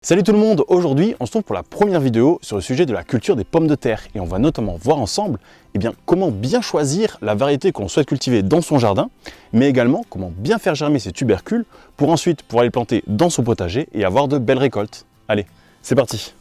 Salut tout le monde, aujourd'hui on se retrouve pour la première vidéo sur le sujet de la culture des pommes de terre et on va notamment voir ensemble comment bien choisir la variété qu'on souhaite cultiver dans son jardin, mais également comment bien faire germer ses tubercules pour ensuite pouvoir les planter dans son potager et avoir de belles récoltes. Allez, c'est parti!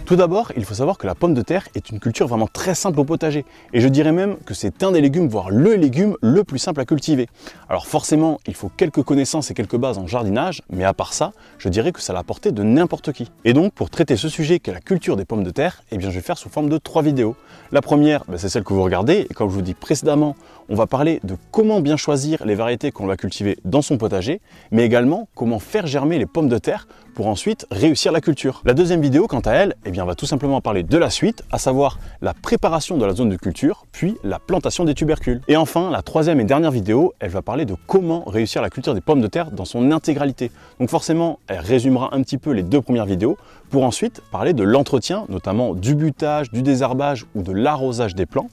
Tout d'abord, il faut savoir que la pomme de terre est une culture vraiment très simple au potager. Et je dirais même que c'est un des légumes, voire le légume le plus simple à cultiver. Alors forcément, il faut quelques connaissances et quelques bases en jardinage, mais à part ça, je dirais que ça à la portée de n'importe qui. Et donc, pour traiter ce sujet qu'est la culture des pommes de terre, je vais faire sous forme de 3 vidéos. La première, c'est celle que vous regardez, et comme je vous dis précédemment, on va parler de comment bien choisir les variétés qu'on va cultiver dans son potager, mais également comment faire germer les pommes de terre pour ensuite réussir la culture. La deuxième vidéo, quant à elle, on va tout simplement parler de la suite, à savoir la préparation de la zone de culture, puis la plantation des tubercules. Et enfin, la troisième et dernière vidéo, elle va parler de comment réussir la culture des pommes de terre dans son intégralité. Donc forcément, elle résumera un petit peu les 2 premières vidéos, pour ensuite parler de l'entretien, notamment du butage, du désherbage ou de l'arrosage des plants,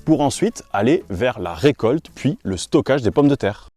pour ensuite aller vers la récolte, puis le stockage des pommes de terre.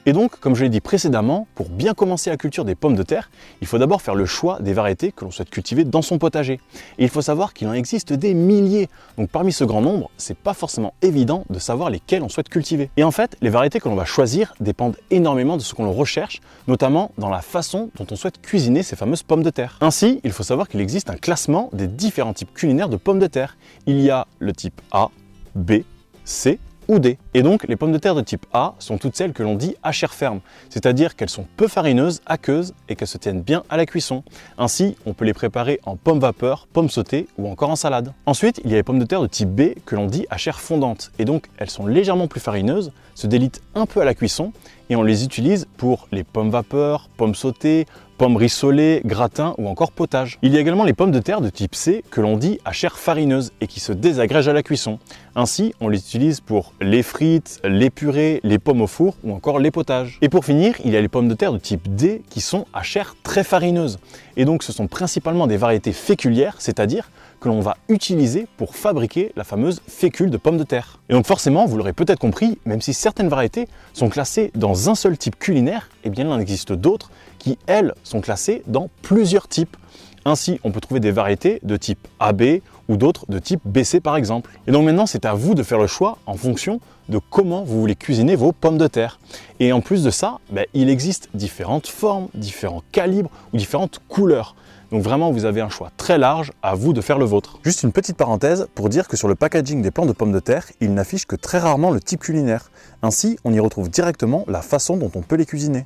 Et donc, comme je l'ai dit précédemment, pour bien commencer la culture des pommes de terre, il faut d'abord faire le choix des variétés que l'on souhaite cultiver dans son potager. Et il faut savoir qu'il en existe des milliers. Donc parmi ce grand nombre, c'est pas forcément évident de savoir lesquelles on souhaite cultiver. Et en fait, les variétés que l'on va choisir dépendent énormément de ce que l'on recherche, notamment dans la façon dont on souhaite cuisiner ces fameuses pommes de terre. Ainsi, il faut savoir qu'il existe un classement des différents types culinaires de pommes de terre. Il y a le type A, B, C ou D. Et donc, les pommes de terre de type A sont toutes celles que l'on dit à chair ferme, c'est-à-dire qu'elles sont peu farineuses, aqueuses et qu'elles se tiennent bien à la cuisson. Ainsi, on peut les préparer en pommes vapeur, pommes sautées ou encore en salade. Ensuite, il y a les pommes de terre de type B que l'on dit à chair fondante et donc elles sont légèrement plus farineuses, se délitent un peu à la cuisson et on les utilise pour les pommes vapeur, pommes sautées, pommes rissolées, gratins ou encore potage. Il y a également les pommes de terre de type C que l'on dit à chair farineuse et qui se désagrègent à la cuisson. Ainsi, on les utilise pour les frites, les purées, les pommes au four ou encore les potages. Et pour finir, il y a les pommes de terre de type D qui sont à chair très farineuse. Et donc ce sont principalement des variétés féculières, c'est-à-dire que l'on va utiliser pour fabriquer la fameuse fécule de pommes de terre. Et donc forcément, vous l'aurez peut-être compris, même si certaines variétés sont classées dans un seul type culinaire, il en existe d'autres qui, elles, sont classées dans plusieurs types. Ainsi, on peut trouver des variétés de type AB ou d'autres de type BC par exemple. Et donc maintenant, c'est à vous de faire le choix en fonction de comment vous voulez cuisiner vos pommes de terre. Et en plus de ça, il existe différentes formes, différents calibres ou différentes couleurs. Donc vraiment, vous avez un choix très large, à vous de faire le vôtre. Juste une petite parenthèse pour dire que sur le packaging des plants de pommes de terre, il n'affiche que très rarement le type culinaire. Ainsi, on y retrouve directement la façon dont on peut les cuisiner.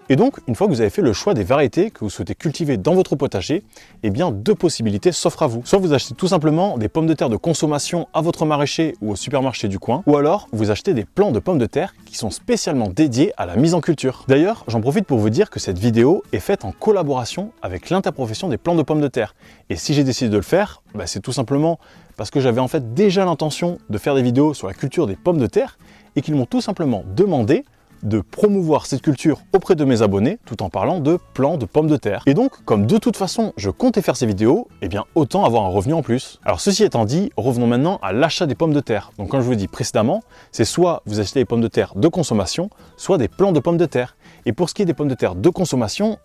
Et donc, une fois que vous avez fait le choix des variétés que vous souhaitez cultiver dans votre potager, 2 possibilités s'offrent à vous. Soit vous achetez tout simplement des pommes de terre de consommation à votre maraîcher ou au supermarché du coin, ou alors vous achetez des plants de pommes de terre qui sont spécialement dédiés à la mise en culture. D'ailleurs, j'en profite pour vous dire que cette vidéo est faite en collaboration avec l'interprofession des plants de pommes de terre. Et si j'ai décidé de le faire, c'est tout simplement parce que j'avais en fait déjà l'intention de faire des vidéos sur la culture des pommes de terre et qu'ils m'ont tout simplement demandé de promouvoir cette culture auprès de mes abonnés tout en parlant de plants de pommes de terre. Et donc, comme de toute façon je comptais faire ces vidéos, autant avoir un revenu en plus. Alors ceci étant dit, revenons maintenant à l'achat des pommes de terre. Donc comme je vous l'ai dit précédemment, c'est soit vous achetez des pommes de terre de consommation, soit des plants de pommes de terre. Et pour ce qui est des pommes de terre de consommation,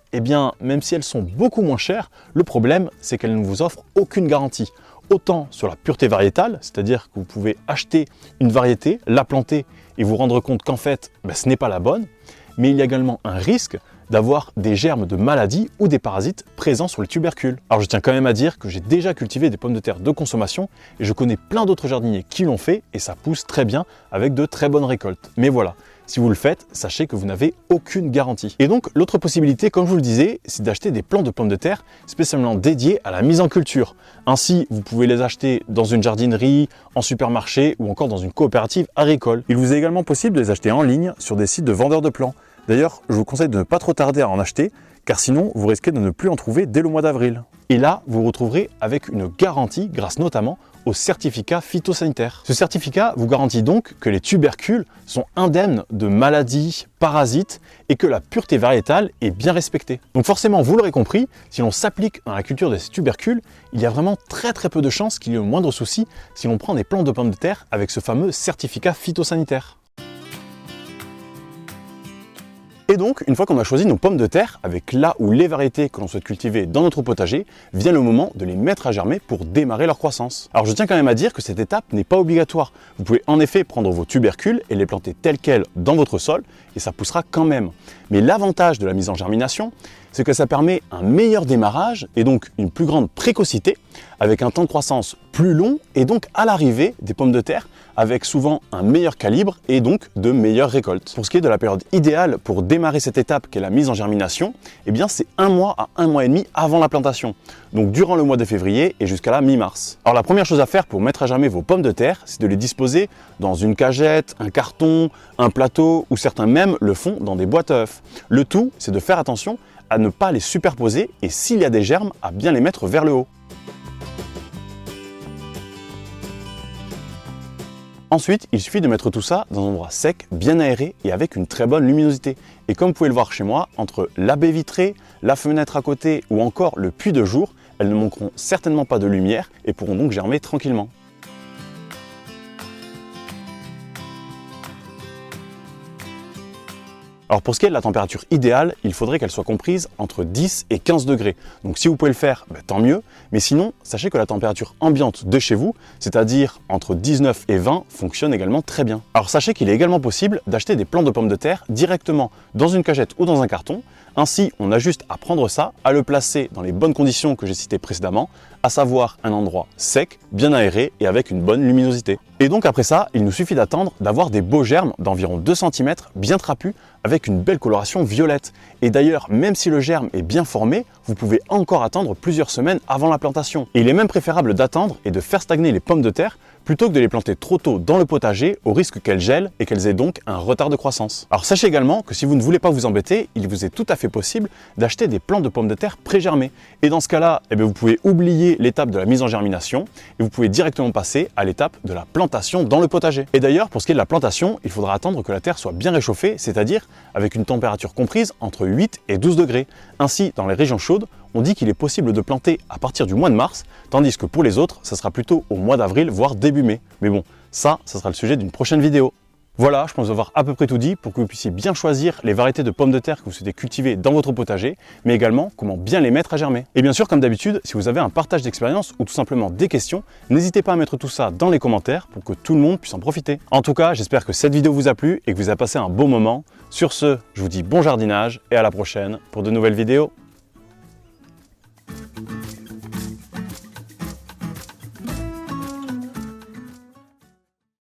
même si elles sont beaucoup moins chères, le problème c'est qu'elles ne vous offrent aucune garantie. Autant sur la pureté variétale, c'est-à-dire que vous pouvez acheter une variété, la planter et vous rendre compte qu'en fait, ce n'est pas la bonne, mais il y a également un risque d'avoir des germes de maladies ou des parasites présents sur les tubercules. Alors je tiens quand même à dire que j'ai déjà cultivé des pommes de terre de consommation et je connais plein d'autres jardiniers qui l'ont fait et ça pousse très bien avec de très bonnes récoltes. Mais voilà, si vous le faites, sachez que vous n'avez aucune garantie. Et donc l'autre possibilité, comme je vous le disais, c'est d'acheter des plants de pommes de terre spécialement dédiés à la mise en culture. Ainsi, vous pouvez les acheter dans une jardinerie, en supermarché ou encore dans une coopérative agricole. Il vous est également possible de les acheter en ligne sur des sites de vendeurs de plants. D'ailleurs, je vous conseille de ne pas trop tarder à en acheter, car sinon vous risquez de ne plus en trouver dès le mois d'avril. Et là, vous vous retrouverez avec une garantie grâce notamment au certificat phytosanitaire. Ce certificat vous garantit donc que les tubercules sont indemnes de maladies, parasites et que la pureté variétale est bien respectée. Donc forcément, vous l'aurez compris, si l'on s'applique dans la culture de ces tubercules, il y a vraiment très peu de chances qu'il y ait le moindre souci si l'on prend des plantes de pommes de terre avec ce fameux certificat phytosanitaire. Et donc, une fois qu'on a choisi nos pommes de terre, avec là ou les variétés que l'on souhaite cultiver dans notre potager, vient le moment de les mettre à germer pour démarrer leur croissance. Alors je tiens quand même à dire que cette étape n'est pas obligatoire. Vous pouvez en effet prendre vos tubercules et les planter tels quels dans votre sol, et ça poussera quand même. Mais l'avantage de la mise en germination, c'est que ça permet un meilleur démarrage et donc une plus grande précocité, avec un temps de croissance plus long et donc à l'arrivée des pommes de terre avec souvent un meilleur calibre et donc de meilleures récoltes. Pour ce qui est de la période idéale pour démarrer cette étape qu'est la mise en germination, eh bien c'est 1 mois à 1 mois et demi avant la plantation, donc durant le mois de février et jusqu'à la mi-mars. Alors la première chose à faire pour mettre à germer vos pommes de terre, c'est de les disposer dans une cagette, un carton, un plateau ou certains même le font dans des boîtes à œufs. Le tout, c'est de faire attention à ne pas les superposer et s'il y a des germes, à bien les mettre vers le haut. Ensuite, il suffit de mettre tout ça dans un endroit sec, bien aéré et avec une très bonne luminosité. Et comme vous pouvez le voir chez moi, entre la baie vitrée, la fenêtre à côté ou encore le puits de jour, elles ne manqueront certainement pas de lumière et pourront donc germer tranquillement. Alors pour ce qui est de la température idéale, il faudrait qu'elle soit comprise entre 10 et 15 degrés. Donc si vous pouvez le faire, tant mieux. Mais sinon, sachez que la température ambiante de chez vous, c'est-à-dire entre 19 et 20, fonctionne également très bien. Alors sachez qu'il est également possible d'acheter des plants de pommes de terre directement dans une cagette ou dans un carton. Ainsi, on a juste à prendre ça, à le placer dans les bonnes conditions que j'ai citées précédemment, à savoir un endroit sec, bien aéré et avec une bonne luminosité. Et donc après ça, il nous suffit d'attendre d'avoir des beaux germes d'environ 2 cm bien trapus avec une belle coloration violette. Et d'ailleurs, même si le germe est bien formé, vous pouvez encore attendre plusieurs semaines avant la plantation. Et il est même préférable d'attendre et de faire stagner les pommes de terre plutôt que de les planter trop tôt dans le potager au risque qu'elles gèlent et qu'elles aient donc un retard de croissance. Alors sachez également que si vous ne voulez pas vous embêter, il vous est tout à fait possible d'acheter des plants de pommes de terre pré-germés. Et dans ce cas-là, vous pouvez oublier l'étape de la mise en germination et vous pouvez directement passer à l'étape de la plantation dans le potager. Et d'ailleurs, pour ce qui est de la plantation, il faudra attendre que la terre soit bien réchauffée, c'est-à-dire avec une température comprise entre 8 et 12 degrés. Ainsi, dans les régions chaudes, on dit qu'il est possible de planter à partir du mois de mars, tandis que pour les autres, ça sera plutôt au mois d'avril, voire début mai. Mais bon, ça sera le sujet d'une prochaine vidéo. Voilà, je pense avoir à peu près tout dit pour que vous puissiez bien choisir les variétés de pommes de terre que vous souhaitez cultiver dans votre potager, mais également comment bien les mettre à germer. Et bien sûr, comme d'habitude, si vous avez un partage d'expérience ou tout simplement des questions, n'hésitez pas à mettre tout ça dans les commentaires pour que tout le monde puisse en profiter. En tout cas, j'espère que cette vidéo vous a plu et que vous avez passé un bon moment. Sur ce, je vous dis bon jardinage et à la prochaine pour de nouvelles vidéos.